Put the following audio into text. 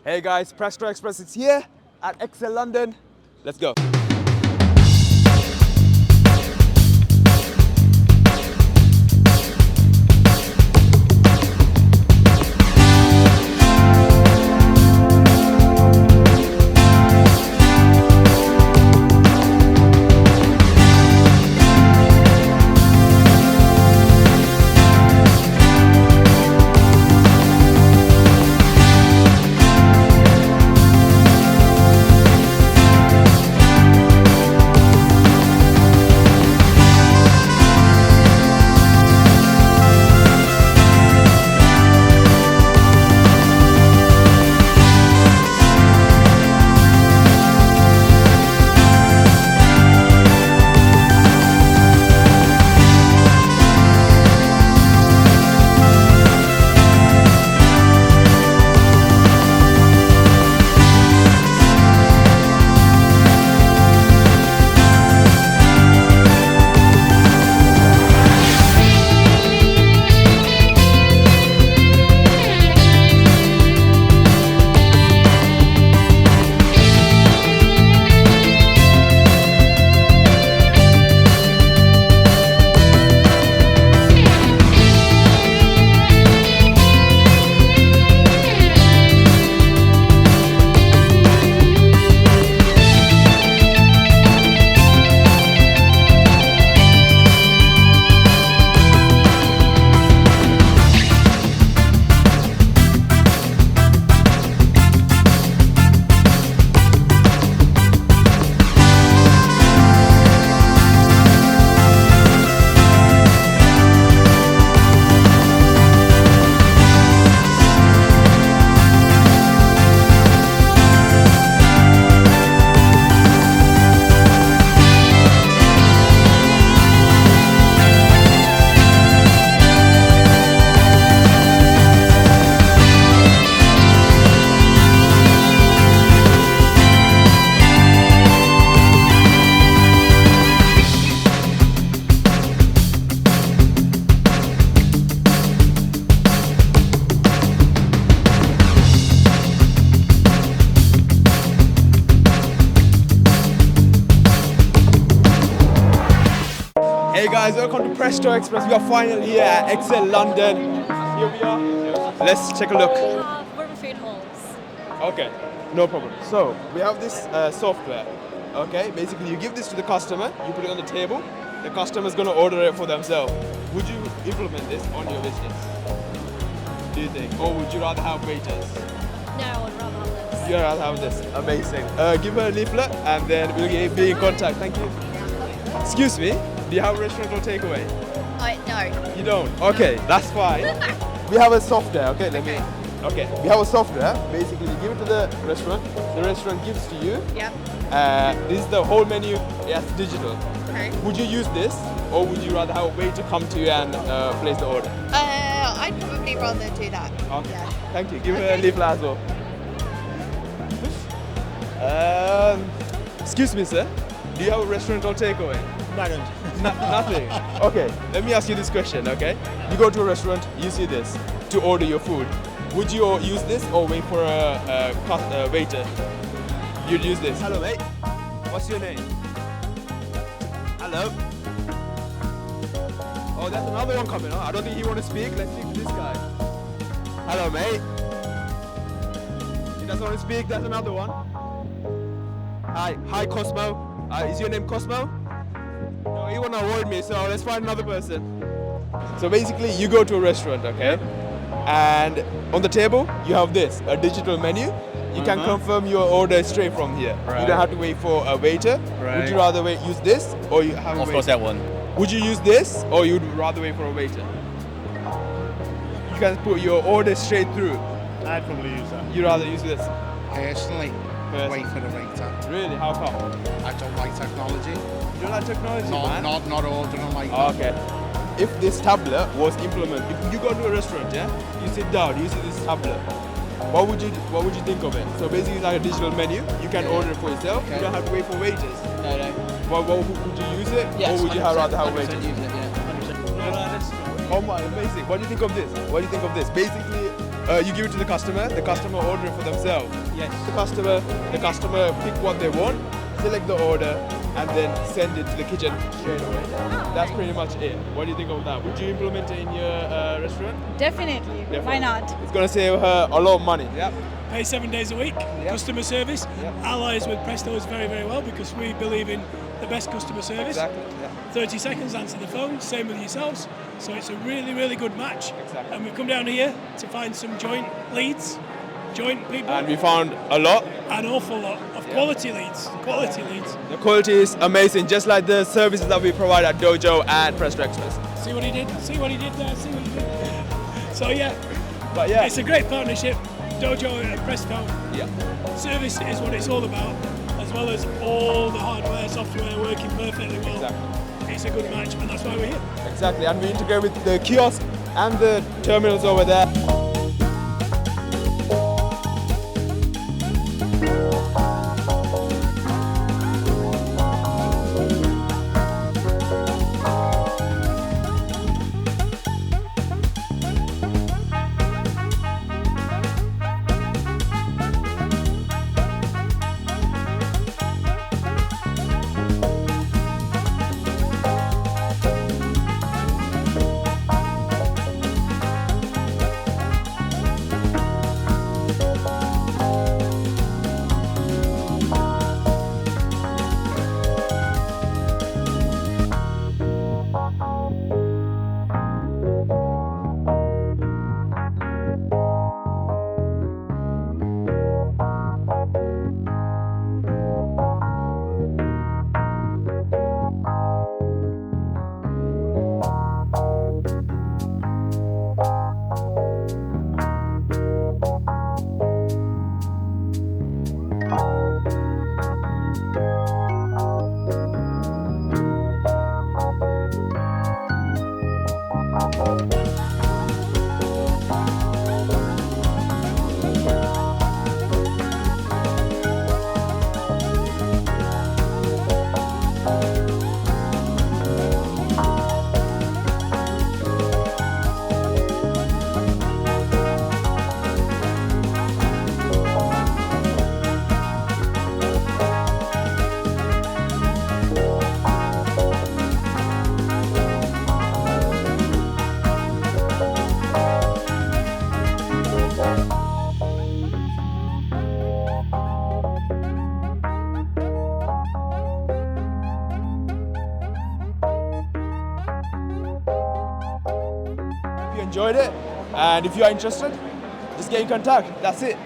Hey guys, Presto Express is here at Expo London. Let's go. Hey guys, welcome to Presto Express. We are finally here at Expo London. Here we are. Let's take a look. Rubber food halls. Okay, no problem. So we have this software. Okay, basically you give this to the customer, you put it on the table. The customer is going to order it for themselves. Would you implement this on your business? Do you think, or would you rather have waiters? No, I would rather have this. You'd rather have this. Amazing. Give her a leaflet, and then we'll be in contact. Thank you. Excuse me. Do you have a restaurant or takeaway? No. You don't? Okay, that's fine. We have a software, okay? Okay, we have a software. Basically, you give it to the restaurant gives to you. Yep. This is the whole menu, yes, digital. Okay. Would you use this, or would you rather have a waiter come to you and place the order? I'd probably rather do that. Okay, Yeah. thank you. Give her a leaflet as well. Excuse me, sir. Do you have a restaurant or takeaway? No, I don't. Nothing. Okay, let me ask you this question, okay? You go to a restaurant, you see this to order your food. Would you use this or wait for a waiter? You'd use this. Hello, mate. What's your name? Hello. Oh, there's another one coming. Huh? I don't think he want to speak. Let's speak to this guy. Hello, mate. He doesn't want to speak. There's another one. Hi, Cosmo. Is your name Cosmo? No, he wanna avoid me, so let's find another person. So basically, you go to a restaurant, okay? And on the table, you have this, a digital menu. You can confirm your order straight from here. You don't have to wait for a waiter. Would you rather use this, or you have a waiter? Of course, that one. Would you use this, or you'd rather wait for a waiter? You can put your order straight through. I'd probably use that. You'd rather use this. Personally, Yes. wait for the waiter. Really? How come? I don't like technology. You don't like technology, man? Not ordering like that. Okay. If this tablet was implemented, if you go to a restaurant, yeah, you sit down, you see this tablet. What would you think of it? So basically, it's like a digital menu. You can order it for yourself. Okay. You don't have to wait for waiters. No. Would you use it, Yes, or would you 100%, rather have 100% waiters? use it, yeah. 100%. Oh my, amazing! What do you think of this? What do you think of this? Basically, you give it to the customer order it for themselves. Yes. The customer pick what they want, select the order, and then send it to the kitchen straight away. That's pretty much it. What do you think of that? Would you implement it in your restaurant? Definitely. Why not? It's gonna save her a lot of money. Yeah. Pay 7 days a week, customer service. Allies with Presto is very, very well because we believe in the best customer service. Exactly. Yeah. 30 seconds, answer the phone, same with yourselves. So it's a really, really good match. Exactly. And we've come down here to find some joint leads, joint people, And we found a lot. an awful lot of quality leads. The quality is amazing, just like the services that we provide at Dojo and Presto Express. See what he did? See what he did there? See what he did? So yeah, But yeah, it's a great partnership. Dojo and Presto. yeah, Service is what it's all about, as well as all the hardware, software working perfectly well. exactly, It's a good match, and that's why we're here. exactly. And we integrate with the kiosk and the terminals over there. If you enjoyed it, and if you are interested, just get in contact. That's it.